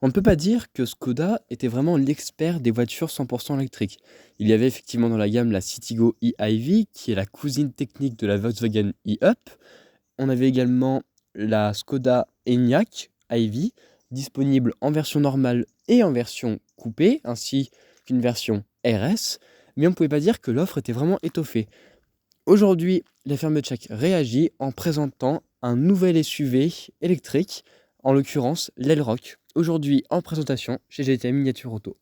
On ne peut pas dire que Škoda était vraiment l'expert des voitures 100 électriques. Il y avait effectivement dans la gamme la Citigo e-iV, qui est la cousine technique de la Volkswagen e-Up. On avait également la Škoda Enyaq iV, disponible en version normale et en version coupée, ainsi qu'une version RS, mais on ne pouvait pas dire que l'offre était vraiment étoffée. Aujourd'hui, la firme tchèque réagit en présentant un nouvel SUV électrique, en l'occurrence l'Elroq, aujourd'hui en présentation chez GT Miniature Auto.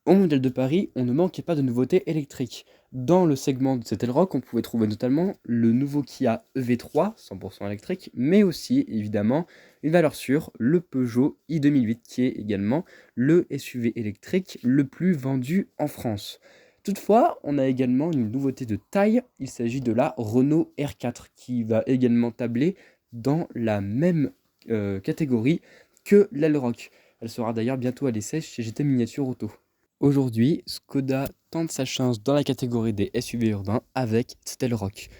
Au Mondial de Paris, on ne manquait pas de nouveautés électriques. Dans le segment de cet Elroq, on pouvait trouver notamment le nouveau Kia EV3, 100% électrique, mais aussi, évidemment, une valeur sûre, le Peugeot i2008, qui est également le SUV électrique le plus vendu en France. Toutefois, on a également une nouveauté de taille, il s'agit de la Renault R4, qui va également tabler dans la même catégorie que l'Elroq. Elle sera d'ailleurs bientôt à l'essai chez GT Miniature Auto. Aujourd'hui, Škoda tente sa chance dans la catégorie des SUV urbains avec Stelrock.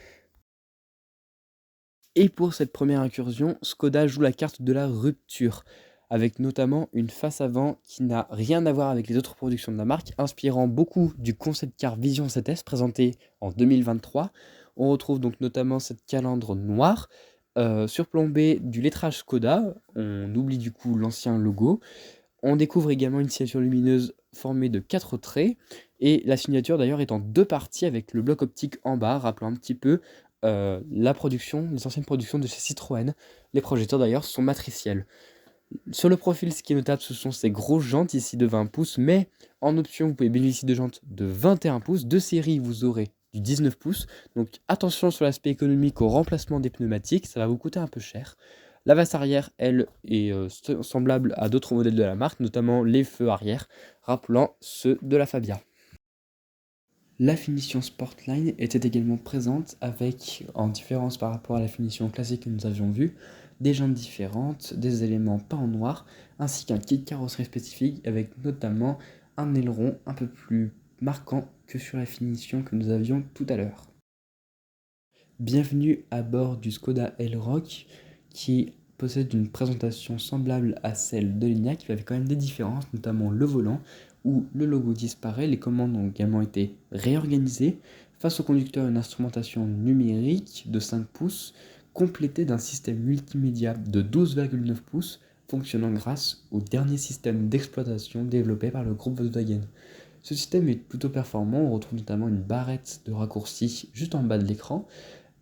Et pour cette première incursion, Škoda joue la carte de la rupture, avec notamment une face avant qui n'a rien à voir avec les autres productions de la marque, inspirant beaucoup du concept car Vision 7S présenté en 2023. On retrouve donc notamment cette calandre noire, surplombée du lettrage Škoda, on oublie du coup l'ancien logo. On découvre également une signature lumineuse formée de 4 traits, et la signature d'ailleurs est en 2 parties avec le bloc optique en bas, rappelant un petit peu les anciennes productions de chez Citroën. Les projecteurs d'ailleurs sont matriciels. Sur le profil, ce qui est notable, ce sont ces grosses jantes ici de 20 pouces, mais en option, vous pouvez bénéficier de jantes de 21 pouces. De série, vous aurez du 19 pouces. Donc attention sur l'aspect économique au remplacement des pneumatiques, ça va vous coûter un peu cher. La vase arrière, elle, est semblable à d'autres modèles de la marque, notamment les feux arrière, rappelant ceux de la Fabia. La finition Sportline était également présente avec, en différence par rapport à la finition classique que nous avions vue, des jantes différentes, des éléments peints en noir, ainsi qu'un kit carrosserie spécifique avec notamment un aileron un peu plus marquant que sur la finition que nous avions tout à l'heure. Bienvenue à bord du Škoda Elroq qui possède une présentation semblable à celle de l'Enyaq, mais avec quand même des différences, notamment le volant où le logo disparaît. Les commandes ont également été réorganisées. Face au conducteur, une instrumentation numérique de 5 pouces complétée d'un système multimédia de 12,9 pouces fonctionnant grâce au dernier système d'exploitation développé par le groupe Volkswagen. Ce système est plutôt performant, on retrouve notamment une barrette de raccourci juste en bas de l'écran.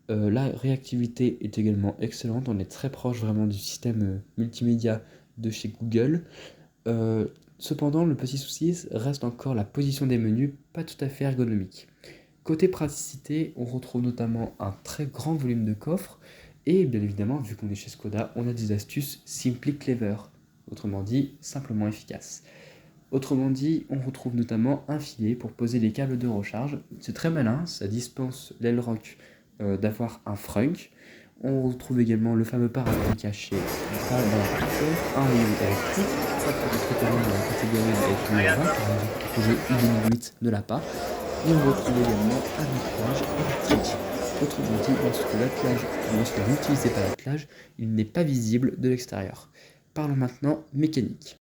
La réactivité est également excellente, on est très proche vraiment du système multimédia de chez Google. Cependant, le petit souci reste encore la position des menus, pas tout à fait ergonomique. Côté praticité, on retrouve notamment un très grand volume de coffre, et bien évidemment, vu qu'on est chez Škoda, on a des astuces Simply Clever, autrement dit, simplement efficaces. Autrement dit, on retrouve notamment un filet pour poser les câbles de recharge. C'est très malin, ça dispense l'Elroq d'avoir un frunk. On retrouve également le fameux parapluie caché dans la portière, un rayon électrique, ça peut être également dans la catégorie des SUV urbains, car le i2008 ne l'a pas. Et on retrouve également un éclairage électrique. Autrement dit, lorsque vous n'utilisez pas l'attelage, il n'est pas visible de l'extérieur. Parlons maintenant mécanique.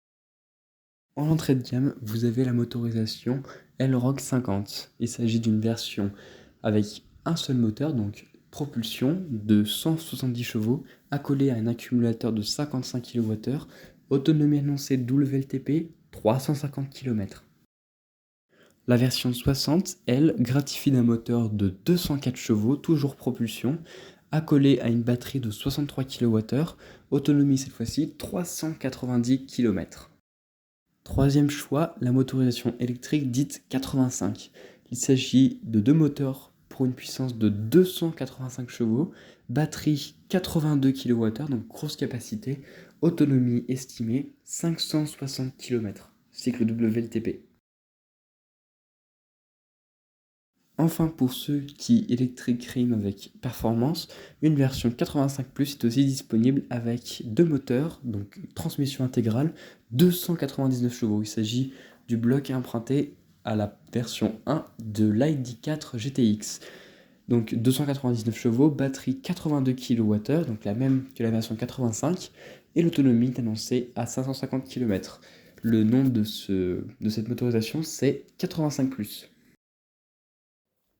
En entrée de gamme, vous avez la motorisation Elroq 50. Il s'agit d'une version avec un seul moteur, donc propulsion de 170 chevaux, accolé à un accumulateur de 55 kWh, autonomie annoncée WLTP 350 km. La version 60, elle, gratifie d'un moteur de 204 chevaux, toujours propulsion, accolé à une batterie de 63 kWh, autonomie cette fois-ci 390 km. Troisième choix, la motorisation électrique dite 85. Il s'agit de 2 moteurs pour une puissance de 285 chevaux, batterie 82 kWh, donc grosse capacité, autonomie estimée 560 km, cycle WLTP. Enfin, pour ceux qui électriques riment avec performance, une version 85+ est aussi disponible avec 2 moteurs, donc transmission intégrale, 299 chevaux. Il s'agit du bloc emprunté à la version 1 de l'ID4 GTX. Donc 299 chevaux, batterie 82 kWh, donc la même que la version 85, et l'autonomie est annoncée à 550 km. Le nom de cette motorisation, c'est 85+.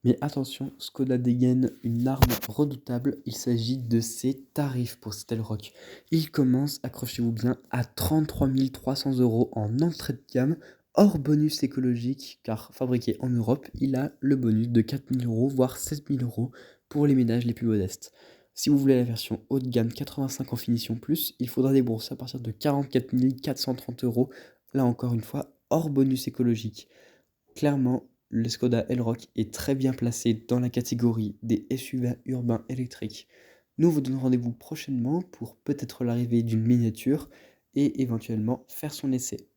Mais attention, Skoda dégaine une arme redoutable, il s'agit de ses tarifs pour cet Elroq. Il commence, accrochez-vous bien, à 33 300 € en entrée de gamme, hors bonus écologique, car fabriqué en Europe, il a le bonus de 4 000 €, voire 7 000 € pour les ménages les plus modestes. Si vous voulez la version haut de gamme 85 en finition plus, il faudra débourser à partir de 44 430 €, là encore une fois, hors bonus écologique. Clairement, le Skoda Elroq est très bien placé dans la catégorie des SUV urbains électriques. Nous vous donnons rendez-vous prochainement pour peut-être l'arrivée d'une miniature et éventuellement faire son essai.